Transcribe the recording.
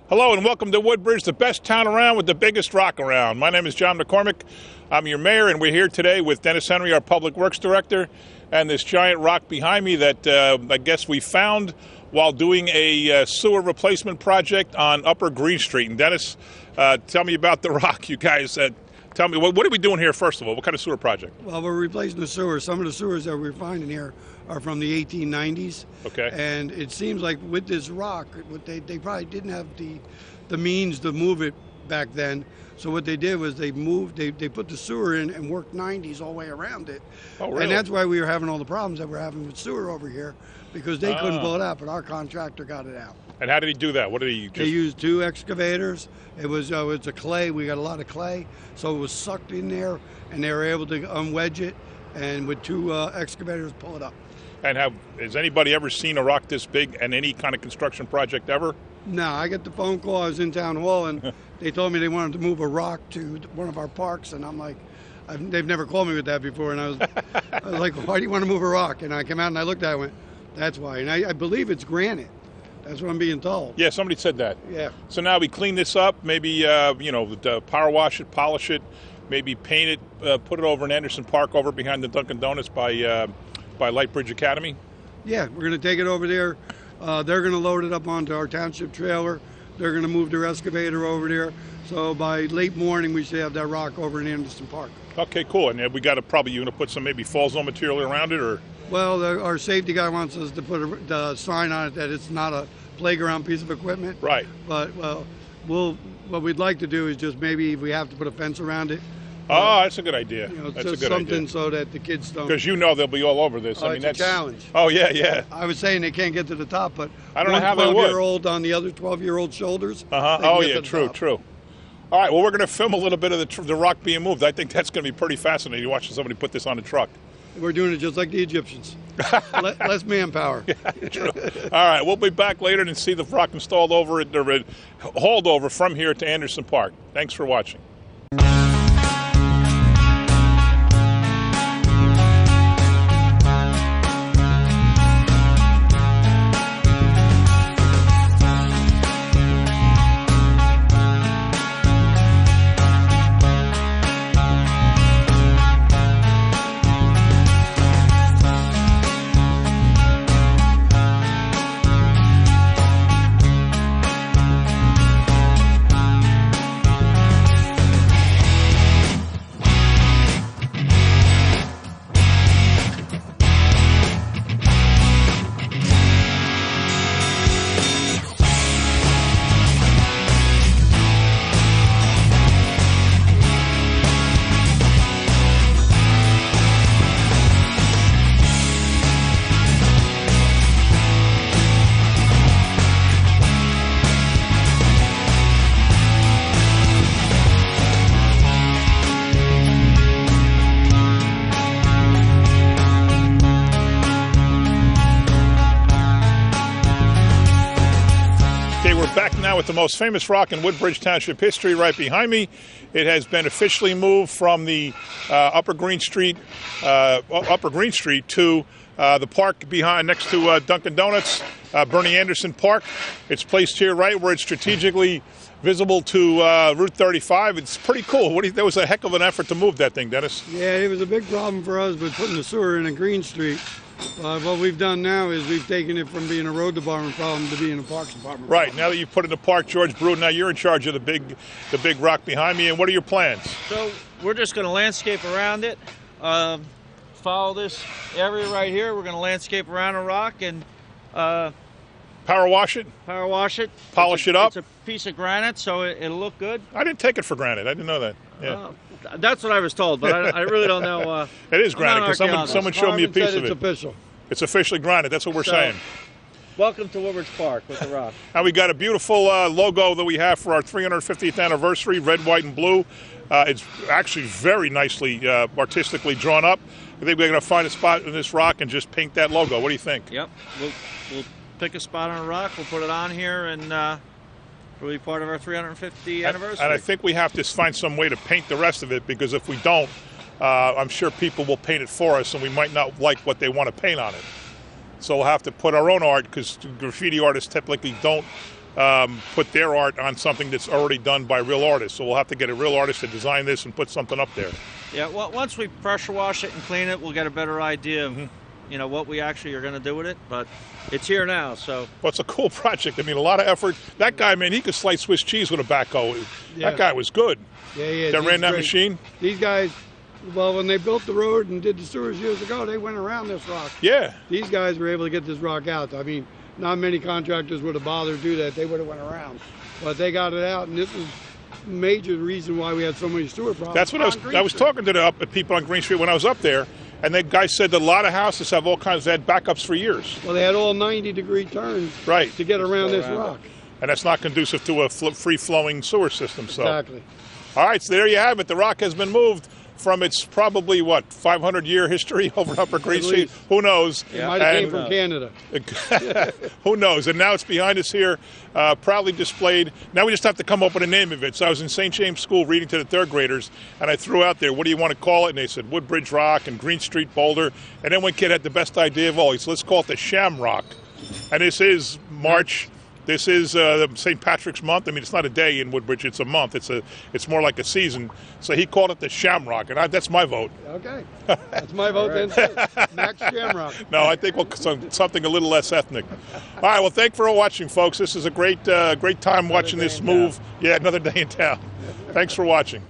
Hello and welcome to Woodbridge, the best town around with the biggest rock around. My name is John McCormick. I'm your mayor, and we're here today with Dennis Henry, our Public Works Director, and this giant rock behind me that I guess we found while doing a sewer replacement project on Upper Green Street. And Dennis, tell me about the rock, you guys. Tell me, what are we doing here, first of all? What kind of sewer project? Well, we're replacing the sewers. Some of the sewers that we're finding here are from the 1890s. Okay. And it seems like with this rock, they probably didn't have the means to move it back then. So what they did was they put the sewer in and worked 90s all the way around it. Oh, really? And that's why we were having all the problems that we're having with sewer over here, because they couldn't pull it out, but our contractor got it out. And how did he do that? What did he just... They used two excavators. It was a clay. We got a lot of clay, so it was sucked in there, and they were able to unwedge it, and with two excavators pull it up. And has anybody ever seen a rock this big in any kind of construction project ever? No, I got the phone call. I was in town hall, and they told me they wanted to move a rock to one of our parks, and I'm like, they've never called me with that before, and I was like, why do you want to move a rock? And I came out and I looked at it and went, that's why. And I believe it's granite. That's what I'm being told. Yeah, somebody said that. Yeah. So now we clean this up, maybe, power wash it, polish it, maybe paint it, put it over in Anderson Park over behind the Dunkin' Donuts by Lightbridge Academy? Yeah, we're going to take it over there. They're going to load it up onto our township trailer. They're going to move their excavator over there. So by late morning, we should have that rock over in Anderson Park. Okay, cool. And we got to probably, you're going to put some maybe fall zone material around it, or? Well, our safety guy wants us to put a sign on it that it's not a playground piece of equipment. Right. But what we'd like to do is just maybe if we have to put a fence around it. Oh, that's a good idea. That's just a good something idea. So that the kids don't. Because they'll be all over this. I mean, that's a challenge. Oh, yeah. I was saying they can't get to the top, but I don't know how they would. 12-year-old on the other 12-year-old shoulders. Oh, yeah, true. All right, well, we're going to film a little bit of the rock being moved. I think that's going to be pretty fascinating watching somebody put this on a truck. We're doing it just like the Egyptians. Less manpower. Yeah, true. All right, we'll be back later and see the rock installed over it, or hauled over from here to Anderson Park. Thanks for watching. We're back now with the most famous rock in Woodbridge Township history right behind me. It has been officially moved from the Upper Green Street to the park behind next to Dunkin' Donuts, Bernie Anderson Park. It's placed here right where it's strategically visible to Route 35. It's pretty cool. There was a heck of an effort to move that thing, Dennis. Yeah, it was a big problem for us with putting the sewer in Green Street. What we've done now is we've taken it from being a road department problem to being a parks department Right. problem. Now that you've put it in the park, George Bruden, now you're in charge of the big rock behind me. And what are your plans? So we're just going to landscape around it. Follow this area right here. We're going to landscape around a rock and power wash it. Polish it up. It's a piece of granite, so it'll look good. I didn't take it for granted. I didn't know that. Yeah. That's what I was told, but I really don't know. It is granite because someone showed me a piece of it. It's official. It's officially granite. That's what we're saying. Welcome to Woodbridge Park with the rock. And we got a beautiful logo that we have for our 350th anniversary, red, white, and blue. It's actually very nicely, artistically drawn up. I think we're going to find a spot in this rock and just paint that logo. What do you think? Yep. We'll pick a spot on a rock. We'll put it on here, and it'll be part of our 350th anniversary. And I think we have to find some way to paint the rest of it, because if we don't, I'm sure people will paint it for us, and we might not like what they want to paint on it. So we'll have to put our own art, because graffiti artists typically don't put their art on something that's already done by real artists. So we'll have to get a real artist to design this and put something up there. Yeah, well, once we pressure wash it and clean it, we'll get a better idea of what we actually are going to do with it. But it's here now, so. Well, it's a cool project. I mean, a lot of effort. That guy, man, he could slice Swiss cheese with a backhoe. Yeah. That guy was good. Yeah. That ran that great. machine. These guys, well, when they built the road and did the sewers years ago, they went around this rock. Yeah. These guys were able to get this rock out. I mean, not many contractors would have bothered to do that. They would have went around. But they got it out, and this is major reason why we had so many sewer problems. That's what I was talking to the people on Green Street when I was up there, and the guy said that a lot of houses have all kinds. They had backups for years. Well, they had all 90-degree turns Right. to get around this rock. And that's not conducive to a free-flowing sewer system. So. Exactly. All right, so there you have it. The rock has been moved from its probably, 500-year history over at Upper Green Street. Who knows? It might have came from Canada. Who knows? And now it's behind us here, proudly displayed. Now we just have to come up with a name of it. So I was in St. James School reading to the third graders, and I threw out there, what do you want to call it? And they said Woodbridge Rock and Green Street Boulder. And then one kid had the best idea of all. He said, let's call it the Shamrock. And this is March. This is St. Patrick's month. I mean, it's not a day in Woodbridge; it's a month. It's more like a season. So he called it the Shamrock, and that's my vote. Okay, that's my vote then. Too. Max Shamrock. No, I think something a little less ethnic. All right. Well, thanks for watching, folks. This is a great time watching this move. Yeah, another day in town. Thanks for watching.